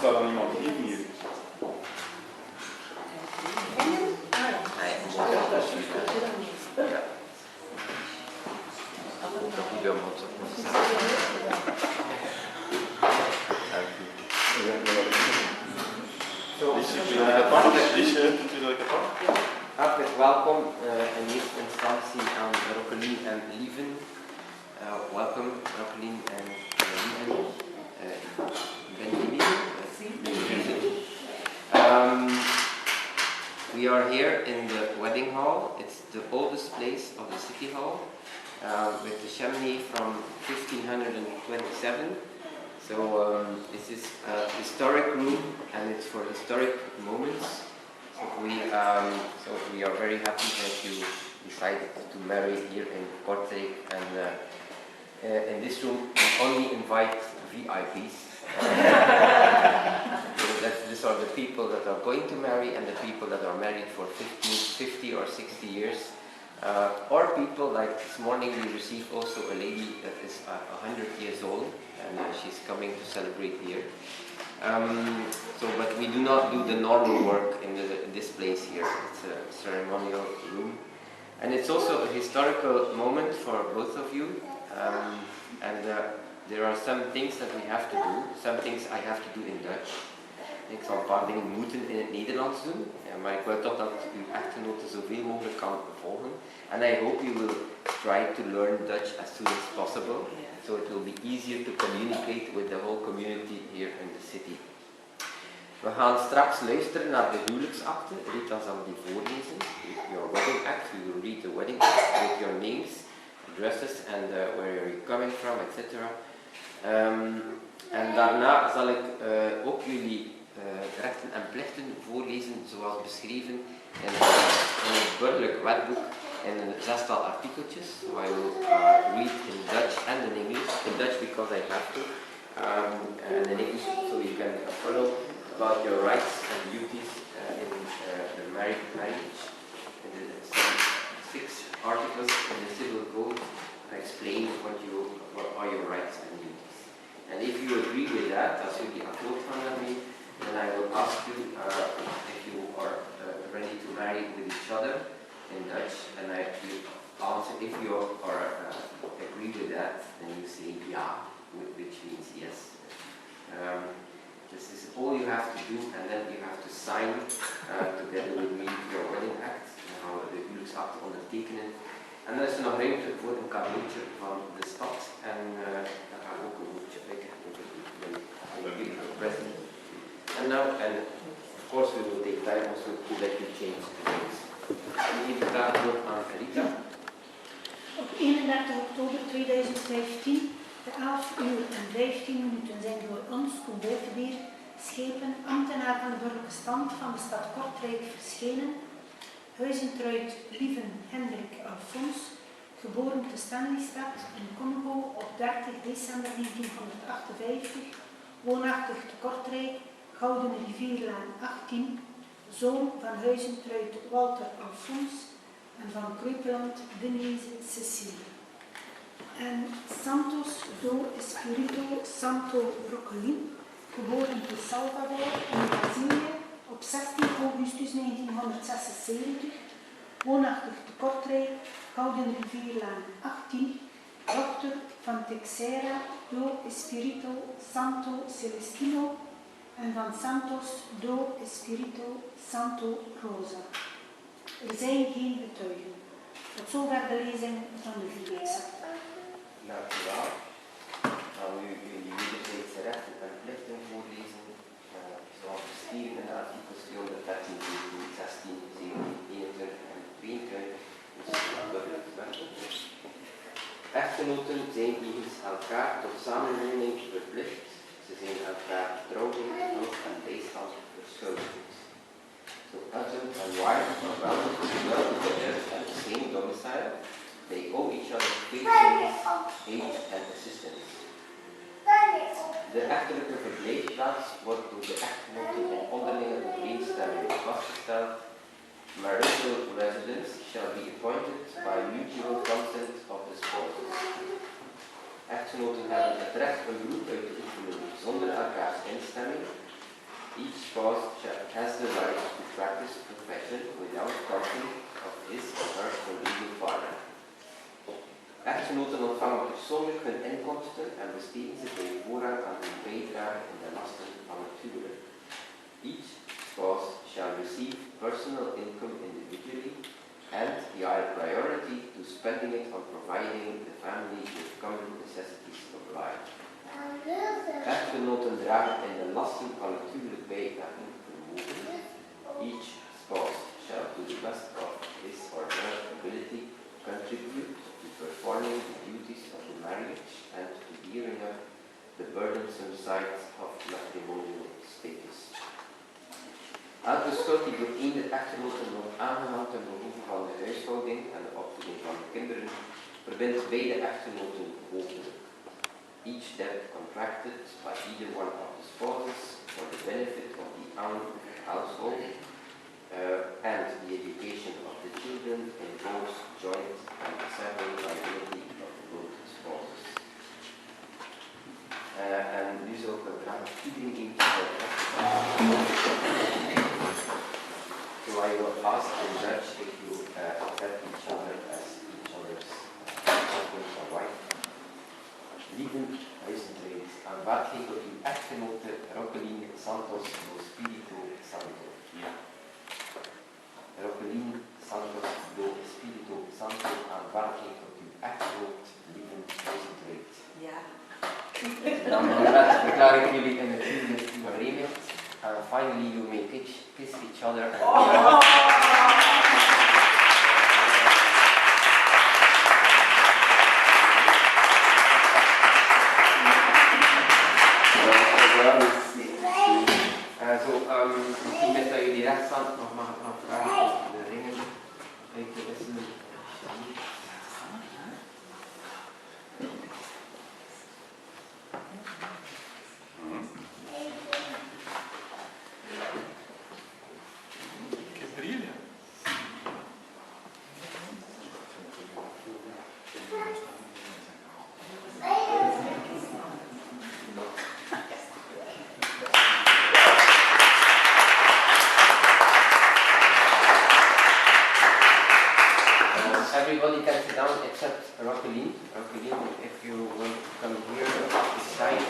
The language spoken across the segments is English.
daar dan iemand in hier? Hartelijk welkom in eerste instantie aan Roqueline en Lieven. Welcome Roqueline and Lieven. We are here in the wedding hall. It's the oldest place of the city hall, with the chimney from 1527. So this is a historic room, and it's for historic moments. So we are very happy that you decided to marry here in Kortrijk, and in this room we only invite VIPs. So these are the people that are going to marry and the people that are married for 50 or 60 years. Or people like this morning we received also a lady that is 100 years old, and she's coming to celebrate here. But we do not do the normal work in this place here. It's a ceremonial room. And it's also a historical moment for both of you. There are some things that we have to do. Some things I have to do in Dutch. Ik zal een paar dingen moeten in het Nederlands doen. Maar ik wil toch dat uw echtgenote zoveel mogelijk kan volgen. And I hope you will try to learn Dutch as soon as possible. So it will be easier to communicate with the whole community here in the city. We gaan straks luisteren naar de huwelijksakte. Rita zal die voorlezen. Your wedding act. We will read the wedding act with your names, addresses, and where you're coming from, etc. En daarna zal ik ook jullie rechten en plichten voorlezen zoals beschreven in het burgerlijk wetboek in een zestal artikeltjes. So I will read in Dutch and in English. In Dutch because I have to, and in English so you can follow about your rights and duties in the marriage. In the 6 articles in the civil code explain what are your rights and duties. And if you agree with that, als jullie akkoord gaan daarmee, then I will ask you if you are ready to marry with each other in Dutch, and you answer if you are agree with that, then you say ja, which means yes. This is all you have to do, and then you have to sign together with me your wedding act. Dan gaan we de huwelijksakte ondertekenen. En dan is er nog ruimte voor een cadeautje van de stad, en dan ga ik ook een woordje prikken over de present. And of course we will take time also to let you change the things. Ik geef graag woord aan Rita. Op 31 oktober 2015, de 11:15 zijn door ons, Koenbuitenbeer, schepen, ambtenaar van de burgerlijke stand van de stad Kortrijk verschenen. Huizentruid Lieven Hendrik Alfons, geboren te Stanleystad in Congo op 30 december 1958, woonachtig te Kortrijk, Gouden Rivierlaan 18, zoon van Huizentruid Walter Alfons en van Kruipeland Denise Cecilie. En Santos do Espirito Santo Roqueline, geboren te Salvador in Brazilië op 16 augustus 1976, woonachtig te Kortrijk, Gouden Rivierlaan 18, dochter van Teixeira do Espirito Santo Celestino en van Santos do Espirito Santo Rosa. Er zijn geen getuigen. Tot zover de lezing van de huwelijksakte. Dank u wel. Dan nu jullie wederzijdse rechten en plichten voorlezen, zoals beschreven in de artikels 213, 14, 16, 17, 21 en 22. Dus burgerlijk wetboek. Echtgenoten zijn jegens elkaar tot samenwoning verplicht. Ze zijn elkaar trouwelijk, hulp en bijstand verschuldigd. So husband and wife are bound to dwell together at the same domicile. They owe each other faithfulness, aid and assistance. De echtelijke verblijfplaats wordt door de echtgenoten in onderlinge overeenstemming vastgesteld. Marital residence shall be appointed by mutual consent of the spouses. Echtgenoten hebben het recht een beroep uit te oefenen zonder elkaars instemming. Each spouse has the right to practice profession without conflict of his or her legal partner. Echtgenoten ontvangen persoonlijk hun inkomsten en besteden ze bij voorrang aan hun bijdrage in de lasten van het huwelijk. Each spouse shall receive personal income individually and the priority to spending it on providing the family with common necessities of life. Echtgenoten dragen in de lasten van het huwelijk bij aan hun vermogen. Each spouse shall to the best of his or her ability contribute to performing the duties of the marriage and to bearing up the burdensome sides of matrimonial status. Elke schuld die door een der echtgenoten wordt aangehaald ten behoeve van de huishouding en de opvoeding van de kinderen, verbindt beide echtgenoten hoofdelijk. Each debt contracted by either one of the spouses for the benefit of the own household and the education of the children involves joint and several liability of both spouses. En nu zou ik wel graag iedereen So I will ask the judge if you accept each other as each other's husband or wife. Lieven huisgenoten, aanvaard gij tot uw echtgenote Roqueline Santos do Espírito Santo. Ja. Roqueline Santos do Espírito Santo, aanvaard gij tot uw echtgenoot Lieven huisgenoten. Ja. Dan verklaar ik jullie in het huwelijk verenigd. And finally you may kiss each other. Misschien met dat jullie rechtstand nog vragen over de ringen. Kijk, er is een... Everybody can sit down except Roqueline. Roqueline, if you want to come here this side.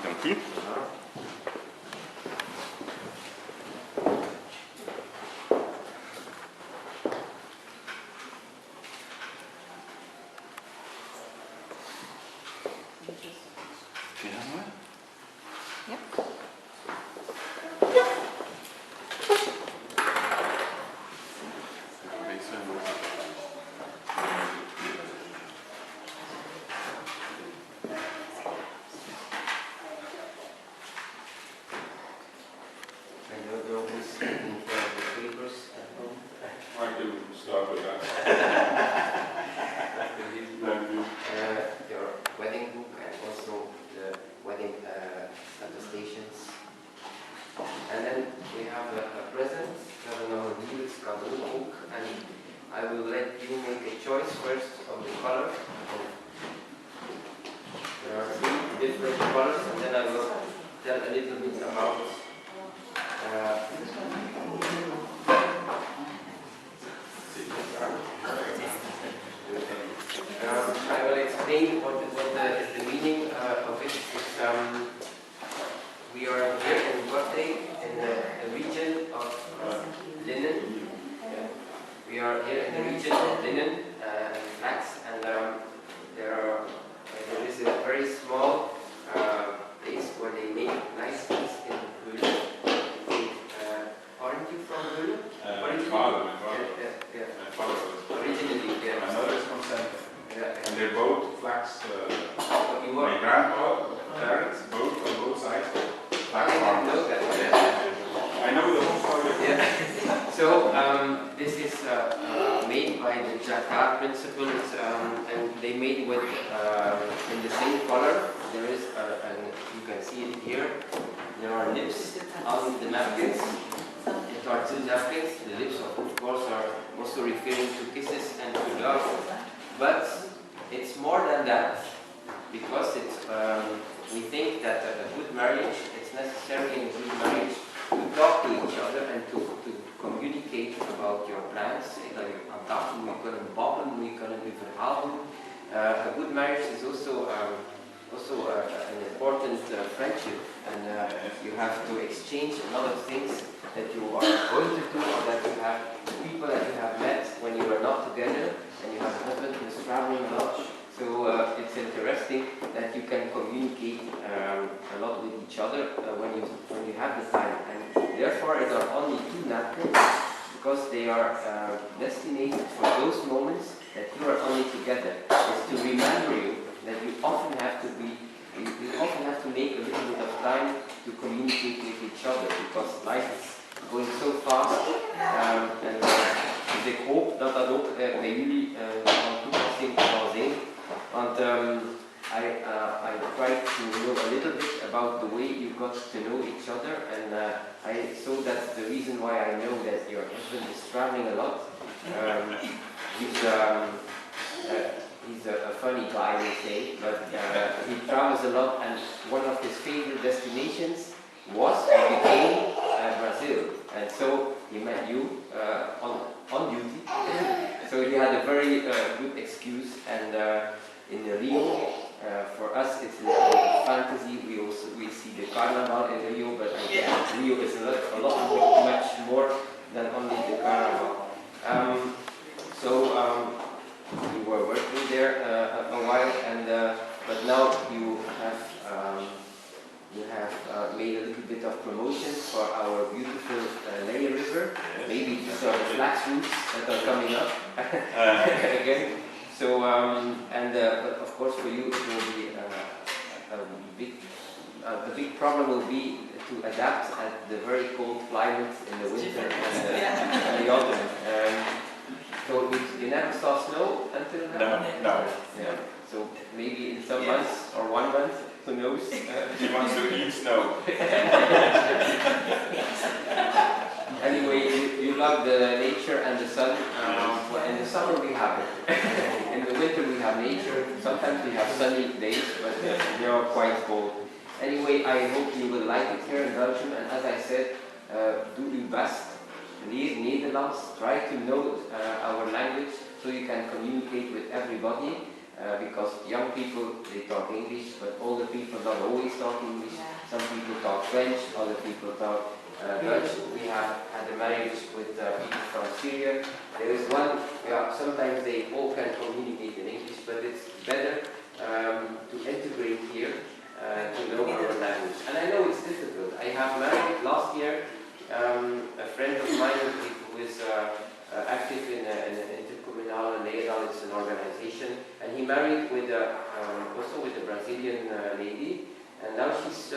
Dank u. explain what is the meaning of it. We are here in Roqueline, in the region of linen. Yeah. We are here in the region of linen and flax, and there is a very small place where they make nice things in Roqueline. Aren't you from Roqueline? Originally, yeah. My mother is from Casamento. Yeah. And they're both flax. My grandpa parents, both on both sides. I didn't know that. Yeah. I know the whole story. Yeah. So this is made by the Jacquard principle, and they made with in the same color. There is, and you can see it here. There are lips on the napkins. There are two napkins. The lips, of course, are also referring to kisses and to love. But it's more than that, because it's, we think that a good marriage, it's necessary in a good marriage to talk to each other and to communicate about your plans. Aan tafel we kunnen babbelen, we kunnen u verhaal doen. A good marriage is also an important friendship, and you have to exchange a lot of things that you are going to do, or that you have people that you have met when you were not together, and you have a husband who is traveling a lot. So it's interesting that you can communicate a lot with each other when you have the time. And therefore, it are only two napkins, because they are destined for those moments that you are only together. It's to remember you that you often have to make a little bit of time to communicate with each other, because life is going so fast. Dus ik hoop dat dat ook bij jullie van toepassing zal zijn. Want I tried to know a little bit about the way you got to know each other, and so that's the reason why I know that your husband is traveling a lot. He's a funny guy, they say, but he travels a lot, and one of his favorite destinations was and became Brazil. And so he met you on duty. So he had a very good excuse, and in Rio, for us it's a fantasy. We see the carnival in Rio, but Rio is much more than only the carnival. You were working there a while, and but now you have made a little bit of promotion for our beautiful Lieven River. Maybe these are the flax roots that are coming up again. So but of course for you it will be the big problem will be to adapt at the very cold climate in the winter and the autumn. So you never saw snow until now? No. Yeah. So maybe in some months or 1 month, who knows? He wants to eat snow. Anyway, you love the nature and the sun. In the summer we have it. In the winter we have nature. Sometimes we have sunny days, but they are quite cold. Anyway, I hope you will like it here in Belgium. And as I said, do your best. Leer Nederlands. Try to know our language so you can communicate with everybody. Because young people, they talk English, but older people don't always talk English. Some people talk French, other people talk Dutch. We have had a marriage with people from Syria. There is one, sometimes they all can communicate in English, but it's better to integrate here, to know our language. And I know it's difficult. I have married last year a friend of mine who is active in an intercommunal Nederland, it's an organization, and he married with also with a Brazilian lady, and now she's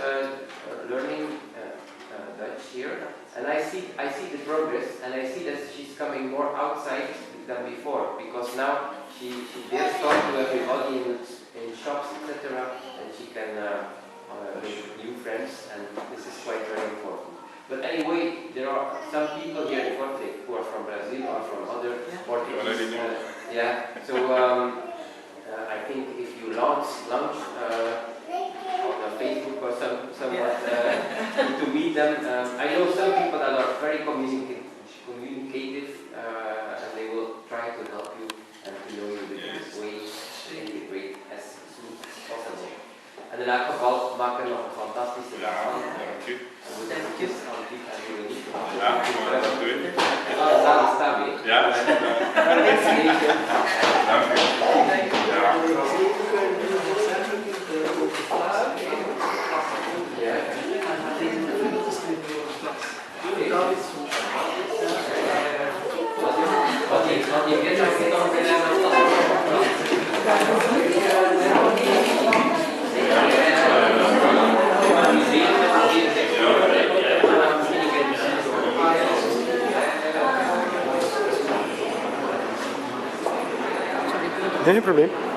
learning Dutch here, and I see the progress, and I see that she's coming more outside than before, because now she dares talk to everybody in shops, etc., and she can make new friends, and this is quite very important. But anyway, there are some people here in Roqueline who are from Brazil or from other Portuguese. So I think if you launch on Facebook or somewhat to meet them, I know some people that are very communicative, and they will try to help you and to know you the best way to integrate as in elk geval maak er nog een fantastische dag van. Dank u. Bedanktjes aan Lief en Veronique. Ja, doe maar dat doen. Dat is aan de stem, hè? Ja, dat is goed. Dank u. Ja. Wat je weet, dat je toch weer aan Geen probleem.